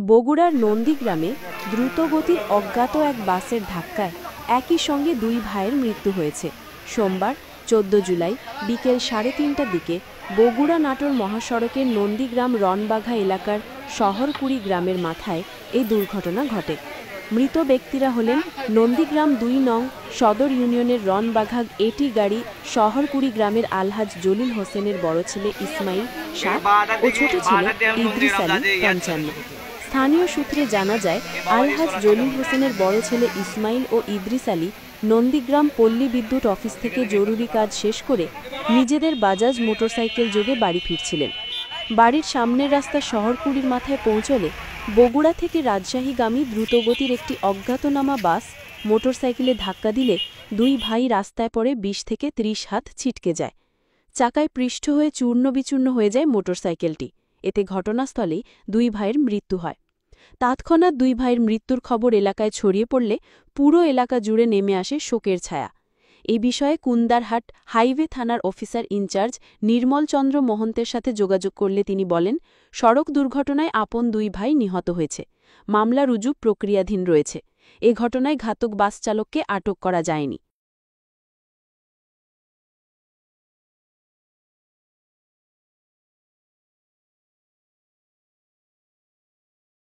বগুড়ার নন্দীগ্রামে দ্রুতগতির অজ্ঞাত এক বাসের ধাক্কায় একই সঙ্গে দুই ভাইয়ের মৃত্যু হয়েছে। সোমবার ১৪ জুলাই বিকেল ৩:৩০টার দিকে বগুড়া নাটোর মহাসড়কের নন্দীগ্রাম রনবাঘা এলাকার শহরকুড়ি গ্রামের মাথায় এই দুর্ঘটনা ঘটে। মৃত ব্যক্তিরা হলেন নন্দীগ্রাম ২ নং সদর ইউনিয়নের রনবাঘা এটি গাড়ি শহরকুড়ি গ্রামের আলহাজ জলিল হোসেনের বড় ছেলে ইসমাইল ৭ ও ছোট ছেলে ইদ্রিস আলী ৫৫। স্থানীয় সূত্রে জানা যায়, আলহাজ জলিল হোসেনের বড় ছেলে ইসমাইল ও ইদ্রিস আলী নন্দীগ্রাম পল্লী বিদ্যুৎ অফিস থেকে জরুরি কাজ শেষ করে নিজেদের বাজাজ মোটরসাইকেল যোগে বাড়ি ফিরছিলেন। বাড়ির সামনের রাস্তা শহরকুড়ির মাথায় পৌঁছলে বগুড়া থেকে রাজশাহীগামী দ্রুতগতির একটি অজ্ঞাতনামা বাস মোটরসাইকেলে ধাক্কা দিলে দুই ভাই রাস্তায় পড়ে ২০ থেকে ৩০ হাত ছিটকে যায়। চাকায় পৃষ্ঠ হয়ে চূর্ণবিচূর্ণ হয়ে যায় মোটরসাইকেলটি। এতে ঘটনাস্থলেই দুই ভাইয়ের মৃত্যু হয়। তৎক্ষণাৎ দুই ভাইয়ের মৃত্যুর খবর এলাকায় ছড়িয়ে পড়লে পুরো এলাকা জুড়ে নেমে আসে শোকের ছায়া। এ বিষয়ে কুন্দারহাট হাইওয়ে থানার অফিসার ইনচার্জ নির্মল চন্দ্র মোহন্তের সাথে যোগাযোগ করলে তিনি বলেন, সড়ক দুর্ঘটনায় আপন দুই ভাই নিহত হয়েছে। মামলা রুজু প্রক্রিয়াধীন রয়েছে। এ ঘটনায় ঘাতক বাস চালককে আটক করা যায়নি।